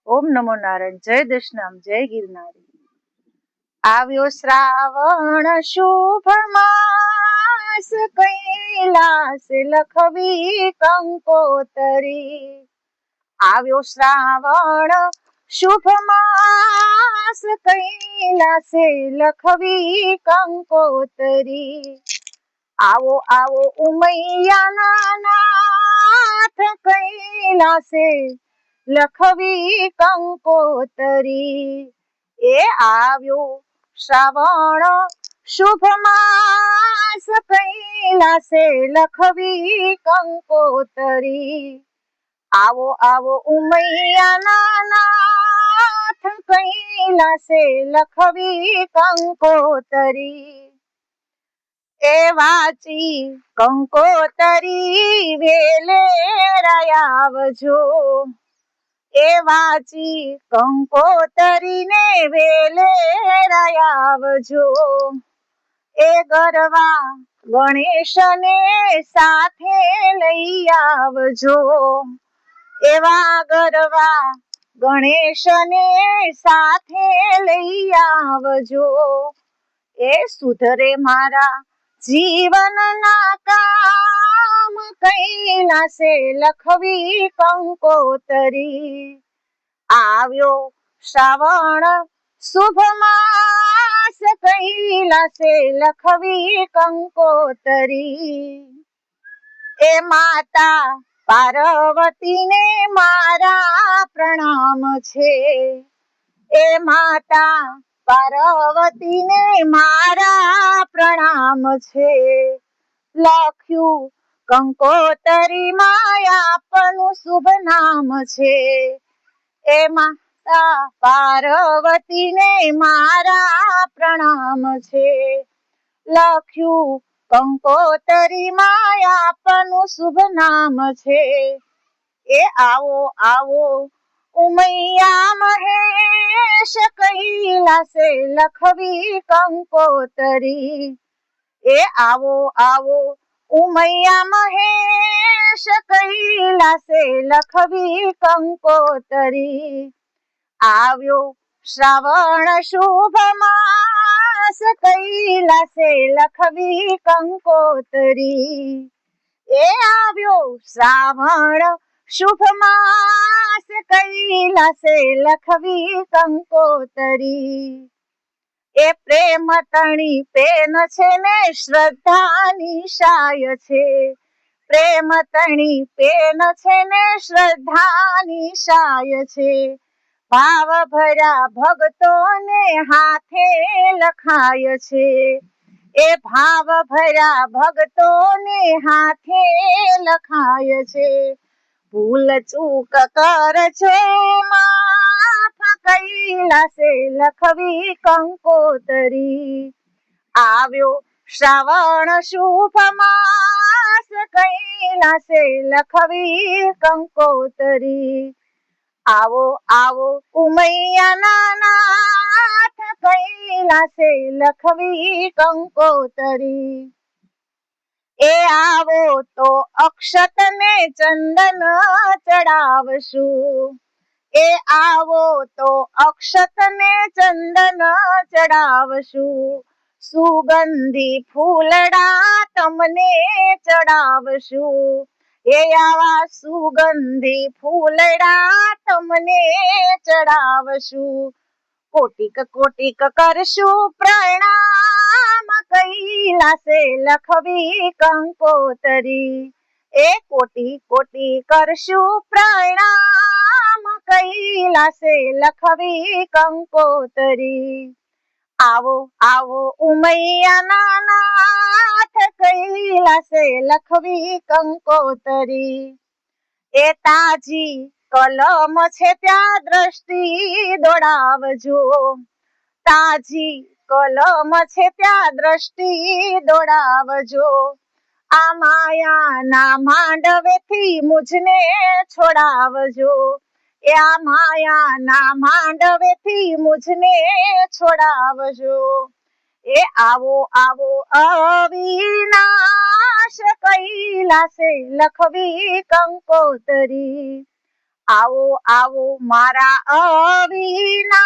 ઓમ નમો નારાયણ. જય દશનામ, જય ગિરનારી. આવ્યો શ્રાવણ શુભ માસ, કૈલાસ લખવી કંકોતરી. આવ્યો શ્રાવણ શુભ માસ, કૈલાસે લખવી કંકોતરી. આવો આવો ઉમૈયાના નાથ, કૈલાસે લખવી કંકોતરી. એ આવ્યો શ્રાવણ શુભ માસ, કૈલાસે લખવી કંકોતરી. આવો આવો ઉમૈયાના નાથ, કૈલાસે લખવી કંકોતરી. એ વાંચી કંકોતરી વેલે આવજો. એ વાંચી કંકોતરીને વેલે આવજો. એ ગરવા ગણેશને સાથે લઈ આવજો. એવા ગરવા ગણેશને સાથે લઈ આવજો. એ સુધરે મારા જીવનના કામ, કૈલાસે લખવી કંકોતરી. આવ્યો શ્રાવણ શુભ માસ, કૈલાસે લખવી કંકોતરી. એ માતા પાર્વતીને મારા પ્રણામ છે. એ માતા પાર્વતીને મારા પ્રણામ છે. લખ્યું કંકોતરીમાં આપનું શુભ નામ છે. એ માતા પાર્વતીને મારા પ્રણામ છે. લખ્યું કંકોતરીમાં આપનું શુભ નામ છે. એ આવો આવો ઉમૈયા મહેશ, કૈલાસે લખવી કંકોતરી. એ આવો આવો ઉમૈયા મહેશ, કૈલાસે લખવી કંકોતરી. આવ્યો શ્રાવણ શુભ માસ, કૈલાસે લખવી કંકોતરી. એ આવ્યો શ્રાવણ શુભ માસ, કૈલાસે લખવી કંકોતરી. એ પ્રેમ તણી પેન છે ને શ્રદ્ધાની શાય છે. પ્રેમ તણી પેન છે ને શ્રદ્ધાની શાય છે. ભાવ ભર્યા ભક્તોને હાથે લખાય છે. એ ભાવ ભર્યા ભક્તોને હાથે લખાય છે. ભૂલ ચૂક કરજો માફ, કૈલાસે લખવી કંકોતરી. આવ્યો શ્રાવણ શુભ માસ, કૈલાસે લખવી કંકોતરી. આવો આવો ઉમૈયાના નાથ, કૈલાસે લખવી કંકોતરી. એ આવો તો અક્ષત ને ચંદન ચડાવશું. એ આવો તો અક્ષત ને ચંદન ચડાવશું. સુગંધી ફૂલડા તમને ચડાવશું. એ આવા સુગંધી ફૂલડા તમને ચડાવશું. કોટિક કોટિક કરશું પ્રણામ, કૈલાસે લખવી કંકોતરી. એ કોટી કોટી કરશું પ્રણામ, કૈલાસે લખવી કંકોતરી. આવો આવો ઉમૈયાના નાથ, કૈલાસે લખવી કંકોતરી. એ તાજી કલમ છે ત્યાં દ્રષ્ટિ દોડાવજો. તાજી કલમ છે ત્યાં દ્રષ્ટિ દોડાવજો. આ માયાના માંડવેથી મુજને છોડાવજો. એ આ માયાના માંડવેથી મુજને છોડાવજો. એ આવો આવો અવિનાશ, કૈલાસે લખવી કંકોતરી. આવો આવો મારા અવિનાશ,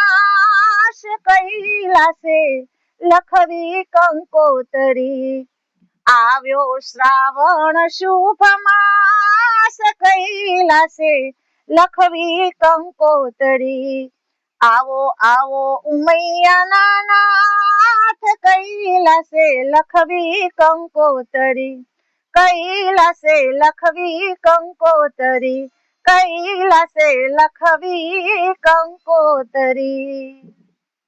કૈલાસે લખવી કંકોતરી. આવ્યો શ્રાવણ શુભ માસ, કૈલાસે લખવી કંકોતરી. આવો આવો ઉમૈયાના નાથ, કૈલાસે લખવી કંકોતરી. કૈલાસે લખવી કંકોતરી, કૈલાસે લખવી કંકોતરી.